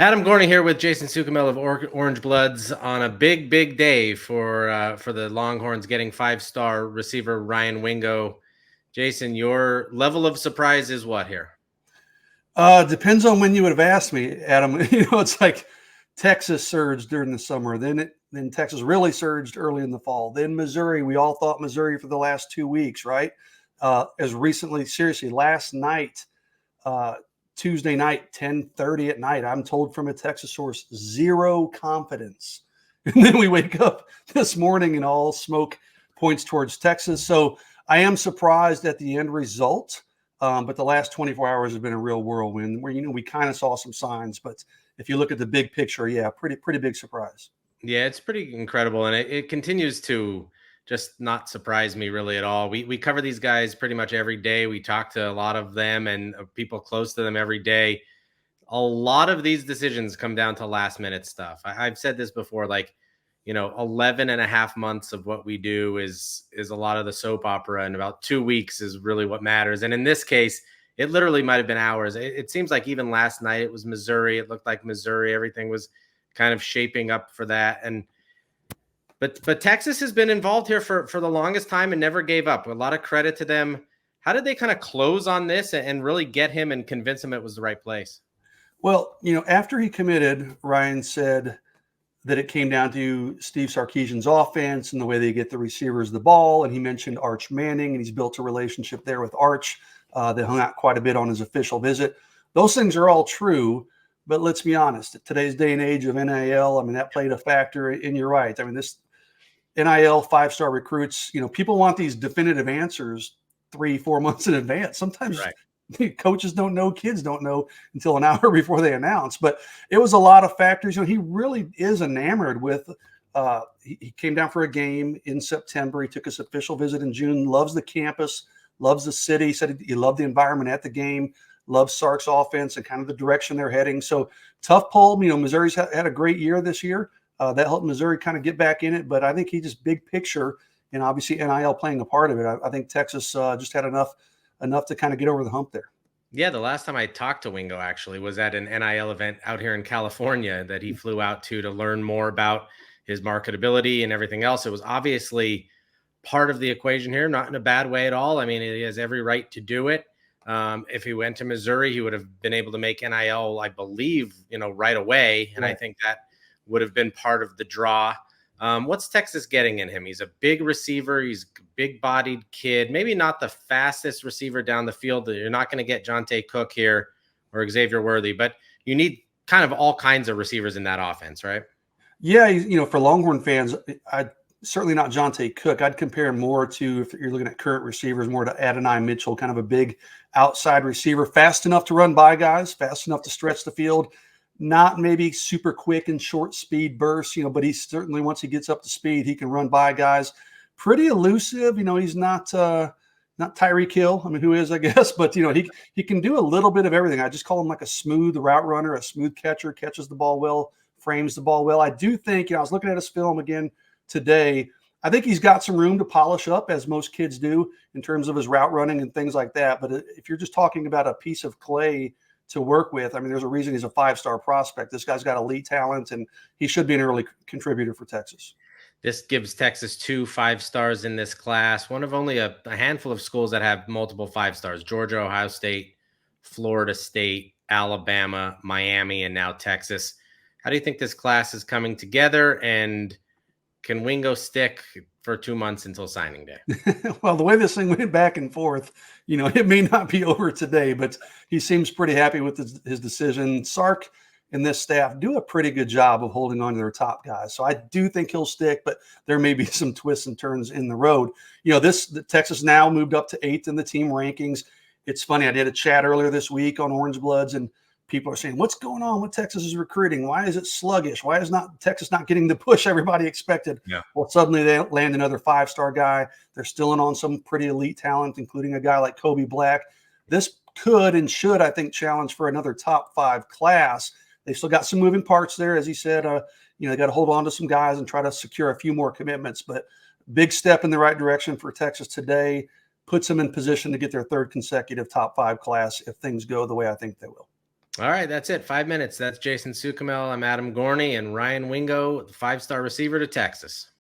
Adam Gorney here with Jason Suchomel of Orange Bloods on a big day for the Longhorns getting 5-star receiver Ryan Wingo. Jason, your level of surprise is what here? Depends on when you would have asked me, Adam. It's like Texas surged during the summer, then Texas really surged early in the fall. Then Missouri, we all thought Missouri for the last 2 weeks, right? As recently, seriously, last night, Tuesday night, 10:30 at night, I'm told from a Texas source, zero confidence. And then we wake up this morning and all smoke points towards Texas. So I am surprised at the end result. But the last 24 hours have been a real whirlwind where, we kind of saw some signs. But if you look at the big picture, yeah, pretty big surprise. Yeah, it's pretty incredible. And it continues to just not surprise me really at all. We cover these guys pretty much every day. We talk to a lot of them and people close to them every day. A lot of these decisions come down to last minute stuff. I've said this before, 11 and a half months of what we do is a lot of the soap opera, and about 2 weeks is really what matters. And in this case, it literally might have been hours. It seems like even last night it was Missouri. It looked like Missouri. Everything was kind of shaping up for that. But Texas has been involved here for the longest time and never gave up. A lot of credit to them. How did they kind of close on this and really get him and convince him it was the right place? Well, after he committed, Ryan said that it came down to Steve Sarkisian's offense and the way they get the receivers the ball. And he mentioned Arch Manning, and he's built a relationship there with Arch that hung out quite a bit on his official visit. Those things are all true, but let's be honest. Today's day and age of NIL, that played a factor, and you're right. This NIL 5-star recruits, people want these definitive answers 3-4 months in advance. Sometimes right. Coaches don't know, kids don't know until an hour before they announce. But it was a lot of factors. He really is enamored with. He came down for a game in September. He took his official visit in June. Loves the campus, loves the city. Said he loved the environment at the game. Loves Sark's offense and kind of the direction they're heading. So tough pull. Missouri's had a great year this year. That helped Missouri kind of get back in it. But I think he just big picture, and obviously NIL playing a part of it. I think Texas just had enough to kind of get over the hump there. Yeah, the last time I talked to Wingo actually was at an NIL event out here in California that he flew out to learn more about his marketability and everything else. It was obviously part of the equation here, not in a bad way at all. He has every right to do it. If he went to Missouri, he would have been able to make NIL, I believe, right away. And right. I think that would have been part of the draw. What's Texas getting in him? He's a big receiver. He's a big-bodied kid. Maybe not the fastest receiver down the field. You're not going to get Jonte Cook here or Xavier Worthy, but you need kind of all kinds of receivers in that offense, right? Yeah, for Longhorn fans, I'd certainly not Jonte Cook. I'd compare him more to, if you're looking at current receivers, more to Adonai Mitchell, kind of a big outside receiver, fast enough to run by guys, fast enough to stretch the field. Not maybe super quick and short speed bursts, but he's certainly, once he gets up to speed, he can run by guys. Pretty elusive, he's not Tyreek Hill. Who is, I guess, but he can do a little bit of everything. I just call him like a smooth route runner, a smooth catcher, catches the ball well, frames the ball well. I do think, I was looking at his film again today. I think he's got some room to polish up, as most kids do, in terms of his route running and things like that. But if you're just talking about a piece of clay to work with, there's a reason he's a 5-star prospect. This guy's got elite talent, and he should be an early contributor for Texas. This gives Texas 2 5-stars in this class, one of only a handful of schools that have multiple 5-stars: Georgia, Ohio State, Florida State, Alabama, Miami, and now Texas. How do you think this class is coming together, and can Wingo stick for 2 months until signing day? Well, the way this thing went back and forth, it may not be over today, but he seems pretty happy with his decision. Sark and this staff do a pretty good job of holding on to their top guys. So I do think he'll stick, but there may be some twists and turns in the road. The Texas now moved up to 8th in the team rankings. It's funny. I did a chat earlier this week on Orange Bloods, and people are saying, what's going on with Texas's recruiting? Why is it sluggish? Why is Texas not getting the push everybody expected? Yeah. Well, suddenly they land another 5-star guy. They're still in on some pretty elite talent, including a guy like Kobe Black. This could and should, I think, challenge for another top 5 class. They've still got some moving parts there. As he said, they got to hold on to some guys and try to secure a few more commitments. But big step in the right direction for Texas today. Puts them in position to get their 3rd consecutive top 5 class if things go the way I think they will. All right, that's it. 5 minutes. That's Jason Suchomel. I'm Adam Gorney and Ryan Wingo, the 5-star receiver to Texas.